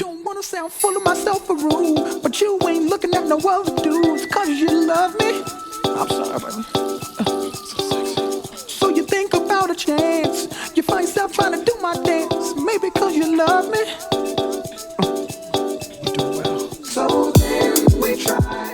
Don't wanna sound full of myself or rude, but you ain't looking at no other dudes, cause you love me. I'm sorry, baby. So you think about a chance, you find yourself trying to do my dance, maybe cause you love me. You do well. So then we try.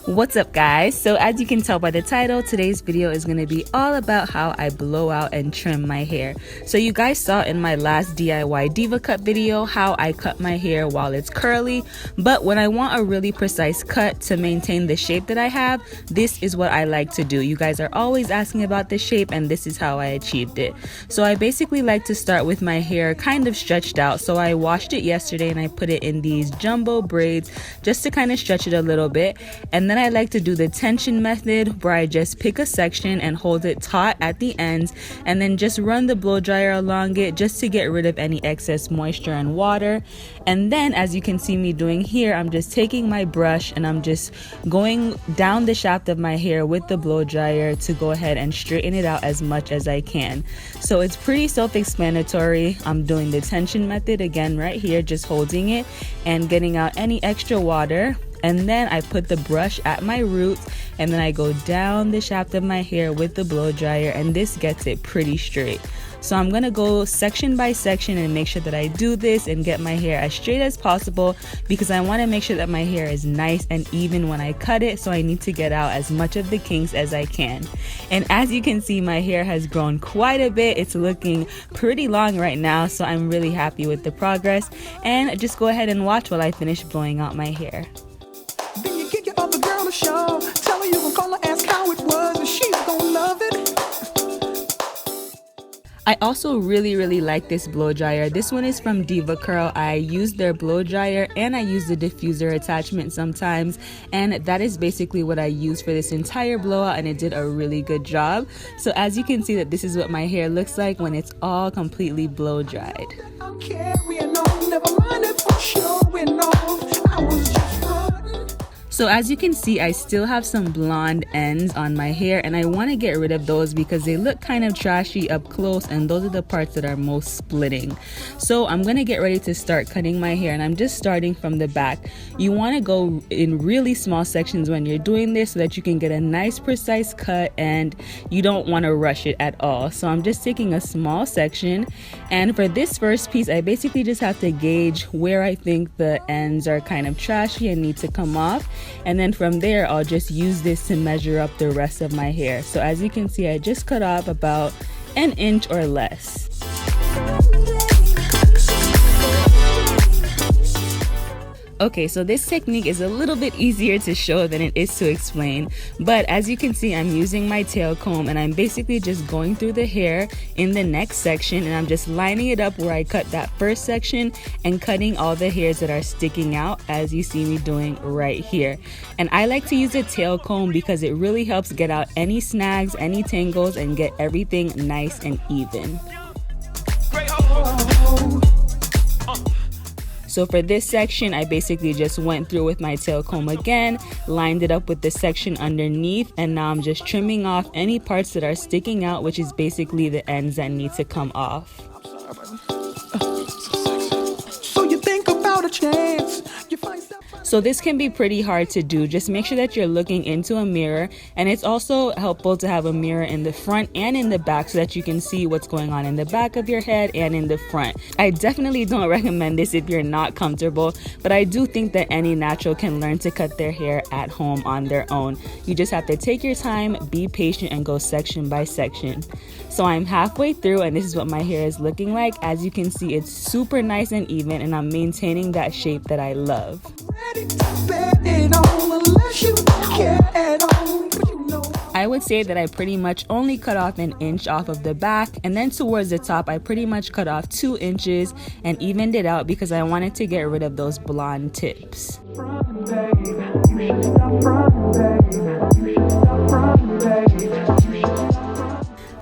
What's up, guys? So as you can tell by the title, today's video is going to be all about how I blow out and trim my hair. So you guys saw in my last DIY Deva Cut video how I cut my hair while it's curly, but when I want a really precise cut to maintain the shape that I have, this is what I like to do. You guys are always asking about the shape, and this is how I achieved it. So I basically like to start with my hair kind of stretched out. So I washed it yesterday and I put it in these jumbo braids just to kind of stretch it a little bit, and then I like to do the tension method where I just pick a section and hold it taut at the ends and then just run the blow dryer along it just to get rid of any excess moisture and water. And then, as you can see me doing here, I'm just taking my brush and I'm just going down the shaft of my hair with the blow dryer to go ahead and straighten it out as much as I can. So it's pretty self-explanatory. I'm doing the tension method again right here, just holding it and getting out any extra water. And then I put the brush at my roots and then I go down the shaft of my hair with the blow dryer, and this gets it pretty straight. So I'm gonna go section by section and make sure that I do this and get my hair as straight as possible, because I want to make sure that my hair is nice and even when I cut it, so I need to get out as much of the kinks as I can. And as you can see, my hair has grown quite a bit. It's looking pretty long right now, so I'm really happy with the progress. And just go ahead and watch while I finish blowing out my hair. Then you get your other girl a show, tell her you gon' call her, ask how it was, and she's gon' love it. I also really like this blow dryer. This one is from Deva Curl. I use their blow dryer and I use the diffuser attachment sometimes, and that is basically what I use for this entire blowout, and it did a really good job. So as you can see, that this is what my hair looks like when it's all completely blow dried. I'm carrying on, never mind if I'm showing off, I was just running. So as you can see, I still have some blonde ends on my hair, and I want to get rid of those because they look kind of trashy up close, and those are the parts that are most splitting. So I'm going to get ready to start cutting my hair, and I'm just starting from the back. You want to go in really small sections when you're doing this so that you can get a nice precise cut and you don't want to rush it at all. So I'm just taking a small section, and for this first piece I basically just have to gauge where I think the ends are kind of trashy and need to come off. And then from there, I'll just use this to measure up the rest of my hair. So as you can see, I just cut off about an inch or less. Okay, so this technique is a little bit easier to show than it is to explain, but as you can see, I'm using my tail comb and I'm basically just going through the hair in the next section, and I'm just lining it up where I cut that first section and cutting all the hairs that are sticking out, as you see me doing right here. And I like to use a tail comb because it really helps get out any snags, any tangles, and get everything nice and even. So for this section, I basically just went through with my tail comb again, lined it up with the section underneath, and now I'm just trimming off any parts that are sticking out, which is basically the ends that need to come off. So you think about a chance, you find yourself. So this can be pretty hard to do. Just make sure that you're looking into a mirror, and it's also helpful to have a mirror in the front and in the back so that you can see what's going on in the back of your head and in the front. I definitely don't recommend this if you're not comfortable, but I do think that any natural can learn to cut their hair at home on their own. You just have to take your time, be patient, and go section by section. So I'm halfway through, and this is what my hair is looking like. As you can see, it's super nice and even, and I'm maintaining that shape that I love. I would say that I pretty much only cut off an inch off of the back, and then towards the top I pretty much cut off 2 inches and evened it out because I wanted to get rid of those blonde tips.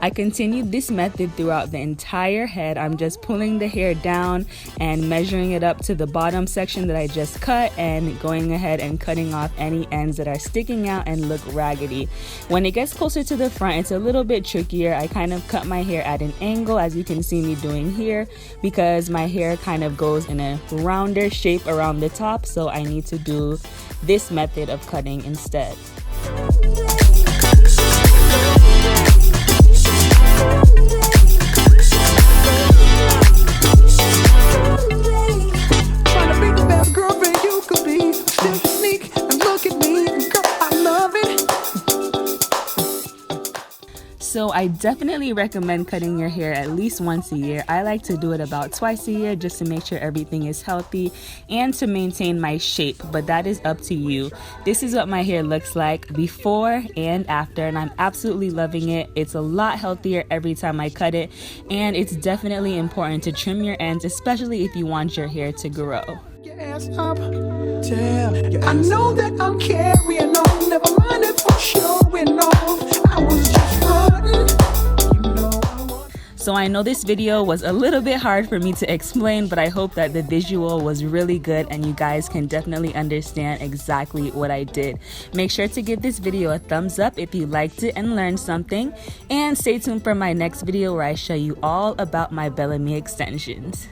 I continued this method throughout the entire head. I'm just pulling the hair down and measuring it up to the bottom section that I just cut and going ahead and cutting off any ends that are sticking out and look raggedy. When it gets closer to the front, it's a little bit trickier. I kind of cut my hair at an angle, as you can see me doing here, because my hair kind of goes in a rounder shape around the top, so I need to do this method of cutting instead. So I definitely recommend cutting your hair at least once a year. I like to do it about twice a year just to make sure everything is healthy and to maintain my shape, but that is up to you. This is what my hair looks like before and after, and I'm absolutely loving it. It's a lot healthier every time I cut it, and it's definitely important to trim your ends, especially if you want your hair to grow. Ass up. I know that I'm carrying on. Never mind if I'm showing off. I was just running. So I know this video was a little bit hard for me to explain, but I hope that the visual was really good and you guys can definitely understand exactly what I did. Make sure to give this video a thumbs up if you liked it and learned something, and stay tuned for my next video where I show you all about my Bellamy extensions.